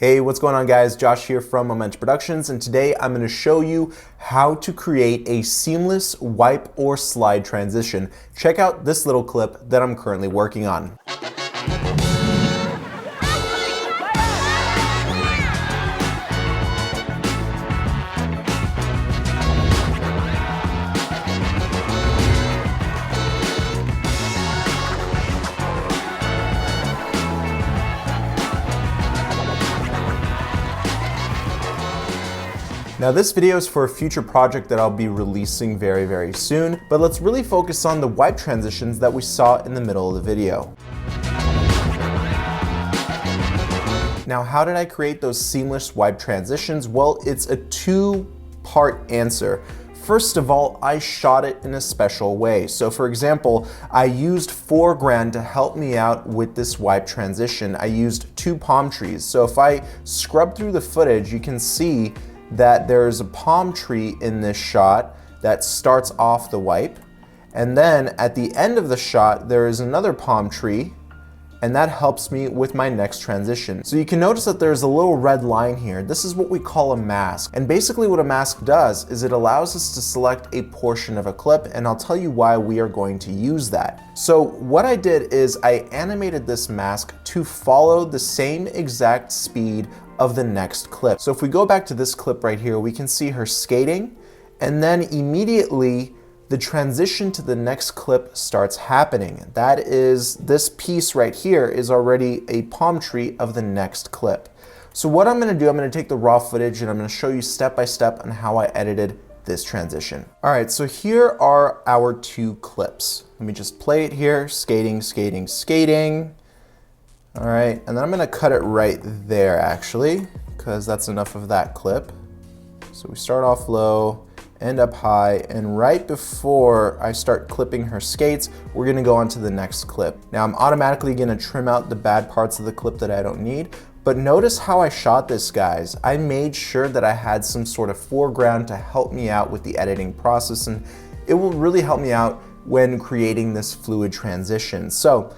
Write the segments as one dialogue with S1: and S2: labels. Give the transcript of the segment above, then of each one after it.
S1: Hey, what's going on guys? Josh here from Untitled Productions, and today I'm going to show you how to create a seamless wipe or slide transition. Check out this little clip that I'm currently working on. Now this video is for a future project that I'll be releasing very soon, but let's really focus on the wipe transitions that we saw in the middle of the video. Now how did I create those seamless wipe transitions? Well, it's a two-part answer. First of all, I shot it in a special way. So for example, I used foreground to help me out with this wipe transition. I used two palm trees. So if I scrub through the footage, you can see that there's a palm tree in this shot that starts off the wipe, and then at the end of the shot there is another palm tree, and that helps me with my next transition. So you can notice that there's a little red line here. This is what we call a mask, and basically what a mask does is it allows us to select a portion of a clip, and I'll tell you why we are going to use that. So what I did is I animated this mask to follow the same exact speed of the next clip. So if we go back to this clip right here, we can see her skating, and then immediately the transition to the next clip starts happening. That is, this piece right here is already a palm tree of the next clip. So what I'm gonna do, I'm gonna take the raw footage and I'm gonna show you step by step on how I edited this transition. All right, so here are our two clips. Let me just play it here, skating, skating, skating. All right, and then I'm gonna cut it right there actually, because that's enough of that clip. So we start off low, end up high, and right before I start clipping her skates, we're gonna go on to the next clip. Now I'm automatically gonna trim out the bad parts of the clip that I don't need, but notice how I shot this, guys. I made sure that I had some sort of foreground to help me out with the editing process, and it will really help me out when creating this fluid transition. So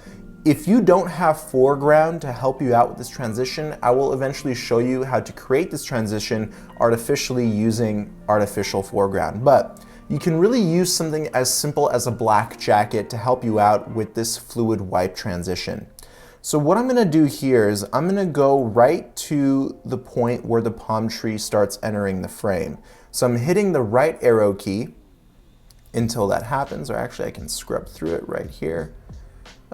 S1: if you don't have foreground to help you out with this transition, I will eventually show you how to create this transition artificially using artificial foreground. But you can really use something as simple as a black jacket to help you out with this fluid wipe transition. So what I'm gonna do here is I'm gonna go right to the point where the palm tree starts entering the frame. So I'm hitting the right arrow key until that happens, or actually I can scrub through it right here.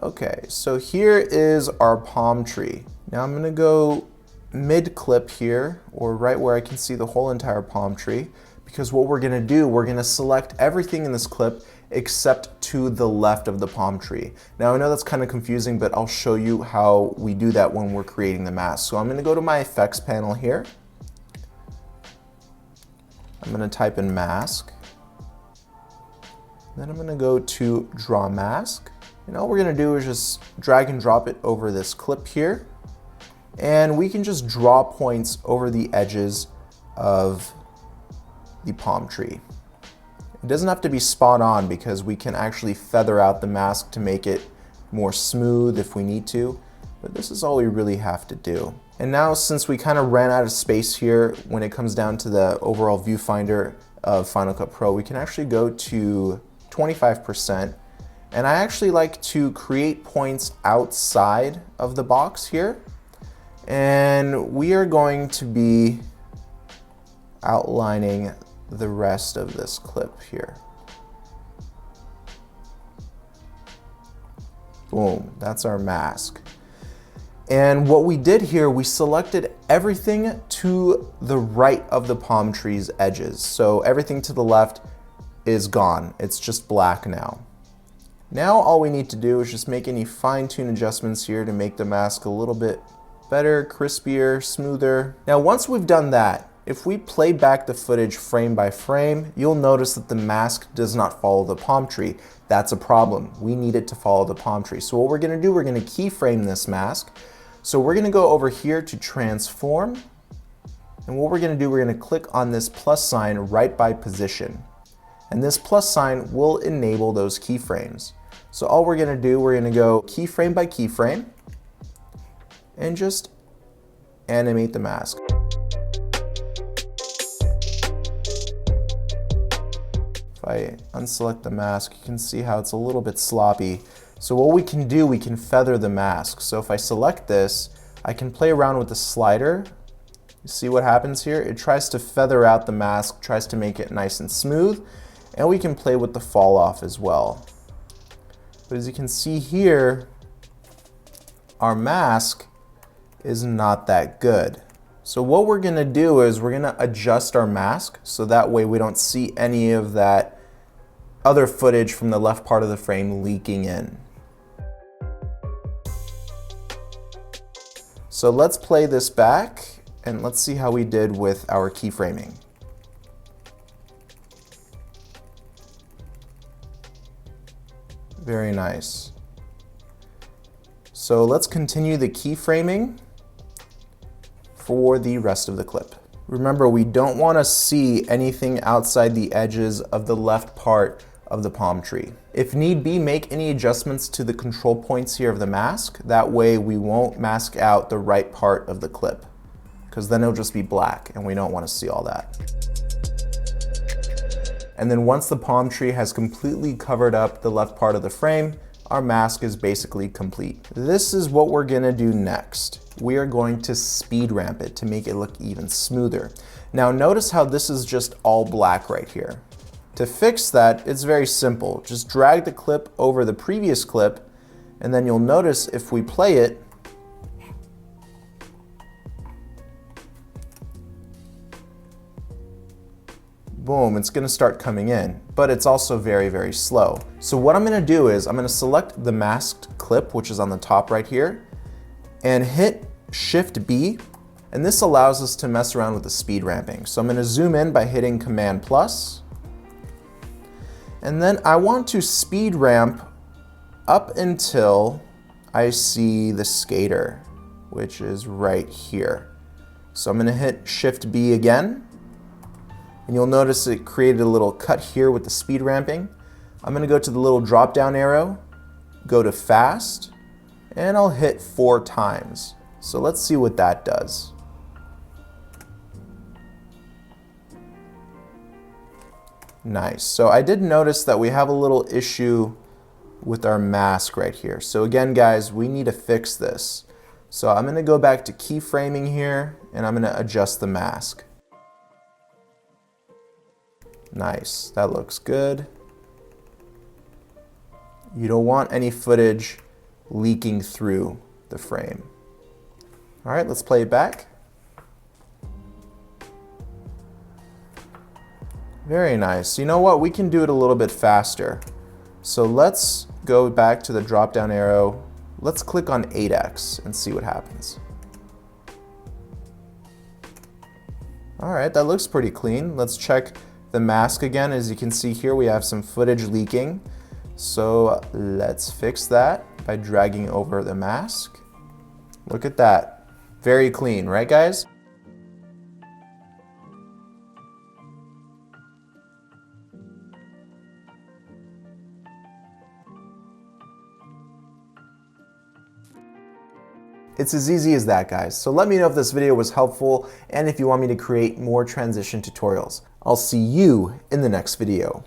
S1: Okay, so here is our palm tree. Now I'm gonna go mid-clip here, or right where I can see the whole entire palm tree, because what we're gonna do, we're gonna select everything in this clip except to the left of the palm tree. Now I know that's kind of confusing, but I'll show you how we do that when we're creating the mask. So I'm gonna go to my effects panel here. I'm gonna type in mask. Then I'm gonna go to draw mask. And all we're gonna do is just drag and drop it over this clip here. And we can just draw points over the edges of the palm tree. It doesn't have to be spot on because we can actually feather out the mask to make it more smooth if we need to. But this is all we really have to do. And now since we kind of ran out of space here when it comes down to the overall viewfinder of Final Cut Pro, we can actually go to 25%. And I actually like to create points outside of the box here. And we are going to be outlining the rest of this clip here. Boom, that's our mask. And what we did here, we selected everything to the right of the palm tree's edges. So everything to the left is gone. It's just black now. Now all we need to do is just make any fine-tune adjustments here to make the mask a little bit better, crispier, smoother. Now once we've done that, if we play back the footage frame by frame, you'll notice that the mask does not follow the palm tree. That's a problem. We need it to follow the palm tree. So what we're gonna do, we're gonna keyframe this mask. So we're gonna go over here to transform. And what we're gonna do, we're gonna click on this plus sign right by position. And this plus sign will enable those keyframes. So all we're gonna do, we're gonna go keyframe by keyframe and just animate the mask. If I unselect the mask, you can see how it's a little bit sloppy. So what we can do, we can feather the mask. So if I select this, I can play around with the slider. You see what happens here? It tries to feather out the mask, tries to make it nice and smooth, and we can play with the fall off as well. But as you can see here, our mask is not that good. So what we're gonna do is we're gonna adjust our mask so that way we don't see any of that other footage from the left part of the frame leaking in. So let's play this back and let's see how we did with our keyframing. Very nice. So let's continue the keyframing for the rest of the clip. Remember, we don't want to see anything outside the edges of the left part of the palm tree. If need be, make any adjustments to the control points here of the mask. That way we won't mask out the right part of the clip, because then it'll just be black and we don't want to see all that. And then once the palm tree has completely covered up the left part of the frame, our mask is basically complete. This is what we're gonna do next. We are going to speed ramp it to make it look even smoother. Now notice how this is just all black right here. To fix that, it's very simple. Just drag the clip over the previous clip, and then you'll notice if we play it, boom, it's gonna start coming in, but it's also very, very slow. So what I'm gonna do is I'm gonna select the masked clip, which is on the top right here, and hit Shift B, and this allows us to mess around with the speed ramping. So I'm gonna zoom in by hitting Command plus, and then I want to speed ramp up until I see the skater, which is right here. So I'm gonna hit Shift B again, and you'll notice it created a little cut here with the speed ramping. I'm gonna go to the little drop down arrow, go to fast, and I'll hit 4 times. So let's see what that does. Nice. So I did notice that we have a little issue with our mask right here. So again, guys, we need to fix this. So I'm gonna go back to keyframing here, and I'm gonna adjust the mask. Nice, that looks good. You don't want any footage leaking through the frame. All right, let's play it back. Very nice. You know what? We can do it a little bit faster. So let's go back to the drop down arrow. Let's click on 8x and see what happens. All right, that looks pretty clean. Let's check the mask again. As you can see here, we have some footage leaking. So let's fix that by dragging over the mask. Look at that. Very clean, right guys? It's as easy as that, guys. So let me know if this video was helpful and if you want me to create more transition tutorials. I'll see you in the next video.